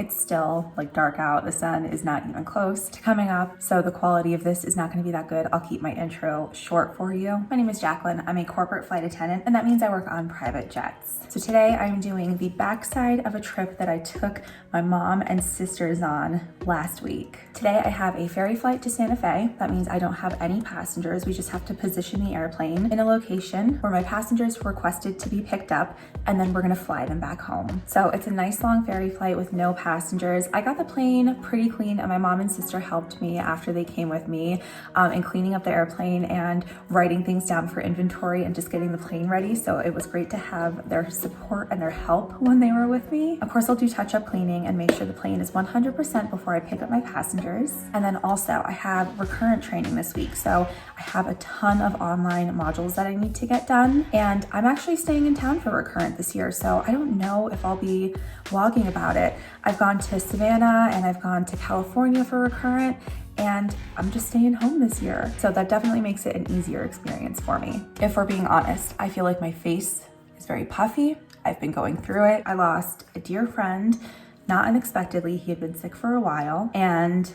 It's still like dark out. The sun is not even close to coming up, so the quality of this is not going to be that good. I'll keep my intro short for you. My name is Jacqueline. I'm a corporate flight attendant, and that means I work on private jets. So today I'm doing the backside of a trip that I took my mom and sisters on last week. Today I have a ferry flight to Santa Fe. That means I don't have any passengers. We just have to position the airplane in a location where my passengers requested to be picked up, and then we're gonna fly them back home. So it's a nice long ferry flight with no passengers. I got the plane pretty clean, and my mom and sister helped me after they came with me in cleaning up the airplane and writing things down for inventory and just getting the plane ready. So it was great to have their support and their help when they were with me. Of course, I'll do touch-up cleaning and make sure the plane is 100% before I pick up my passengers. And then also I have Recurrent training this week. So I have a ton of online modules that I need to get done. And I'm actually staying in town for Recurrent this year. So I don't know if I'll be vlogging about it. I've gone to Savannah and I've gone to California for Recurrent, and I'm just staying home this year. So that definitely makes it an easier experience for me. If we're being honest, I feel like my face is very puffy. I've been going through it. I lost a dear friend, not unexpectedly. He had been sick for a while, and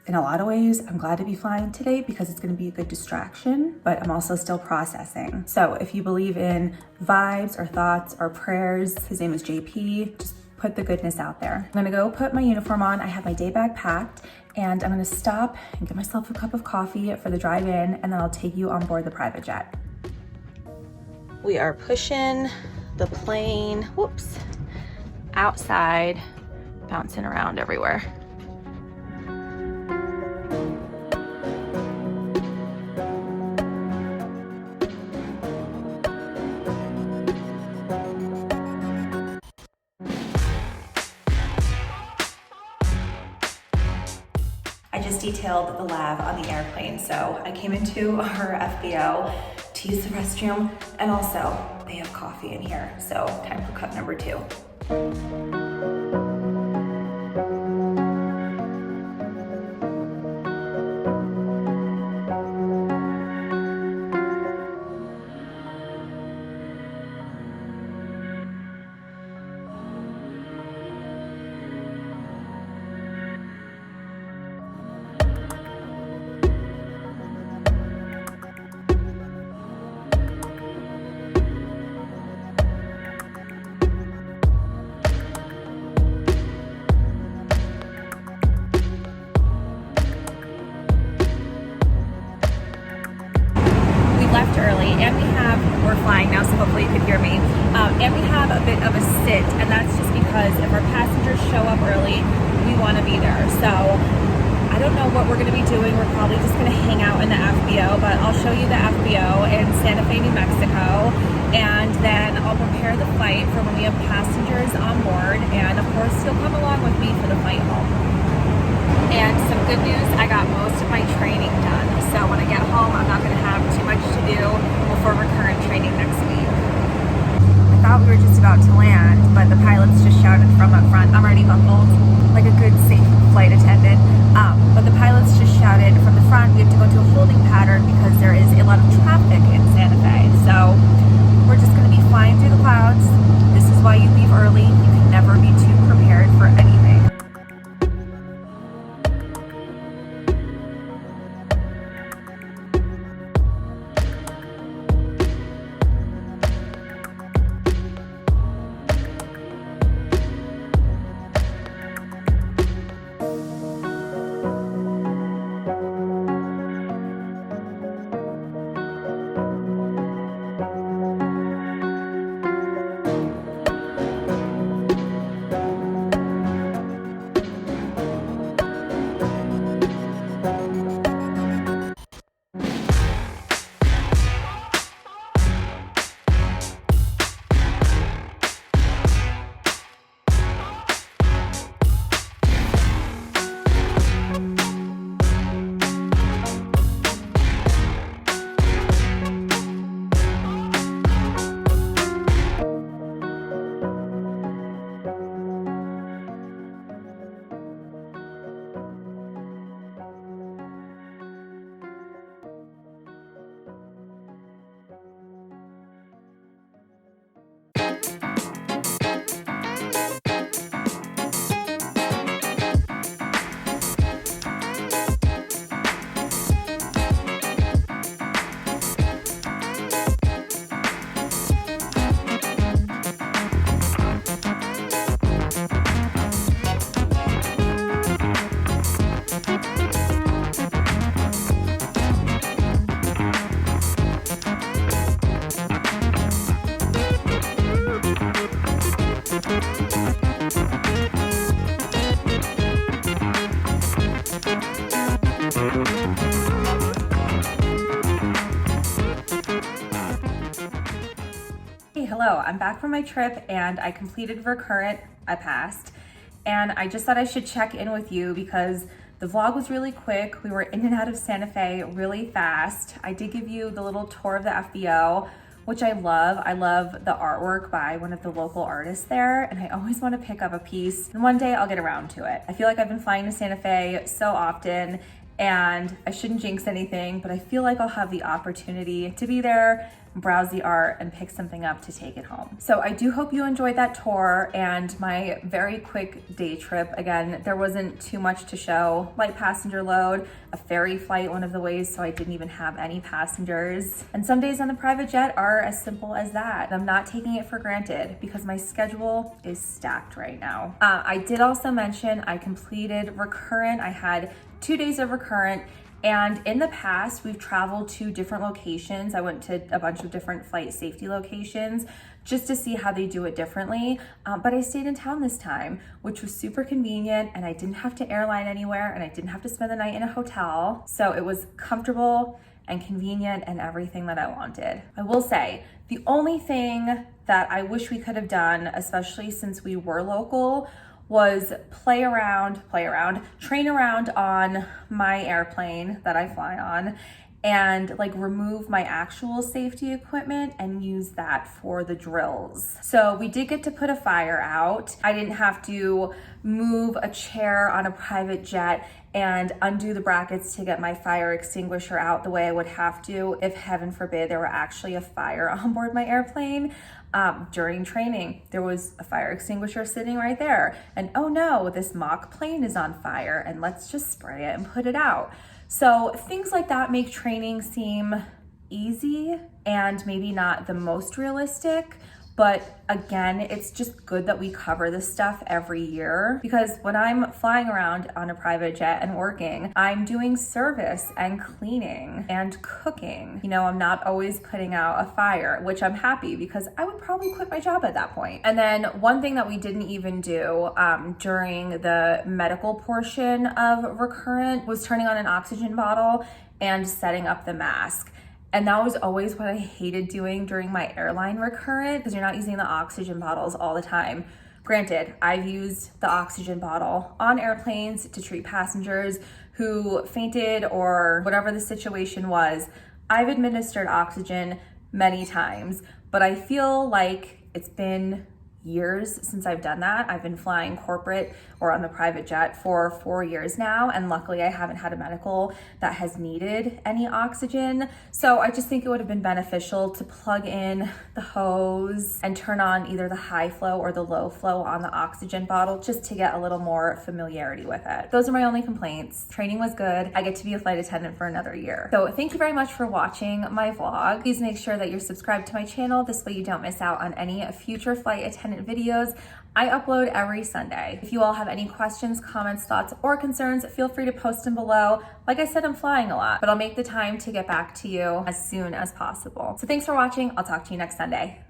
in a lot of ways, I'm glad to be flying today because it's gonna be a good distraction, but I'm also still processing. So if you believe in vibes or thoughts or prayers, his name is JP, just put the goodness out there. I'm gonna go put my uniform on. I have my day bag packed, and I'm gonna stop and get myself a cup of coffee for the drive-in, and then I'll take you on board the private jet. We are pushing the plane, whoops, outside, bouncing around everywhere. I just detailed the lab on the airplane, so I came into our FBO to use the restroom, and also they have coffee in here, so time for cup number 2. Left early, and we're flying now, so hopefully you can hear me, and we have a bit of a sit, and that's just because if our passengers show up early, we want to be there. So I don't know what we're going to be doing. We're probably just going to hang out in the FBO, but I'll show you the FBO in Santa Fe, New Mexico, and then I'll prepare the flight for when we have passengers on board, and of course you'll come along with me for the flight home. And some good news, I got most of my training done. So when I get home, I'm not gonna have too much to do before Recurrent training next week. I thought we were just about to land, but the pilots just shouted from up front. I'm already buckled like a good, safe flight attendant. But the pilots just shouted from the front, we have to go to a holding pattern because there is a lot of traffic in Santa Fe. So we're just gonna be flying through the clouds. This is why you leave early. You can never be too prepared for anything. Hello, I'm back from my trip and I completed Recurrent, I passed, and I just thought I should check in with you because the vlog was really quick. We were in and out of Santa Fe really fast. I did give you the little tour of the FBO, which I love. I love the artwork by one of the local artists there, and I always want to pick up a piece, and one day I'll get around to it. I feel like I've been flying to Santa Fe so often, and I shouldn't jinx anything, but I feel like I'll have the opportunity to be there, browse the art, and pick something up to take it home. So I do hope you enjoyed that tour and my very quick day trip. Again, there wasn't too much to show. Light passenger load, a ferry flight one of the ways, so I didn't even have any passengers. And some days on the private jet are as simple as that. I'm not taking it for granted because my schedule is stacked right now. I did also mention I completed Recurrent. I had 2 days of Recurrent. And in the past, we've traveled to different locations. I went to a bunch of different flight safety locations just to see how they do it differently. But I stayed in town this time, which was super convenient, and I didn't have to airline anywhere, and I didn't have to spend the night in a hotel. So it was comfortable and convenient and everything that I wanted. I will say, the only thing that I wish we could have done, especially since we were local, was train around on my airplane that I fly on and like remove my actual safety equipment and use that for the drills. So we did get to put a fire out. I didn't have to move a chair on a private jet and undo the brackets to get my fire extinguisher out the way I would have to if, heaven forbid, there were actually a fire on board my airplane. During training, there was a fire extinguisher sitting right there. And oh no, this mock plane is on fire, and let's just spray it and put it out. So things like that make training seem easy and maybe not the most realistic. But again, it's just good that we cover this stuff every year, because when I'm flying around on a private jet and working, I'm doing service and cleaning and cooking. You know, I'm not always putting out a fire, which I'm happy because I would probably quit my job at that point. And then one thing that we didn't even do during the medical portion of Recurrent was turning on an oxygen bottle and setting up the mask. And that was always what I hated doing during my airline Recurrent, because you're not using the oxygen bottles all the time. Granted, I've used the oxygen bottle on airplanes to treat passengers who fainted or whatever the situation was. I've administered oxygen many times, but I feel like it's been years since I've done that. I've been flying corporate or on the private jet for 4 years now, and luckily I haven't had a medical that has needed any oxygen. So I just think it would have been beneficial to plug in the hose and turn on either the high flow or the low flow on the oxygen bottle just to get a little more familiarity with it. Those are my only complaints. Training was good. I get to be a flight attendant for another year. So thank you very much for watching my vlog. Please make sure that you're subscribed to my channel. This way you don't miss out on any future flight attendant videos. I upload every Sunday. If you all have any questions, comments, thoughts, or concerns, feel free to post them below. Like I said, I'm flying a lot, but I'll make the time to get back to you as soon as possible. So thanks for watching. I'll talk to you next Sunday.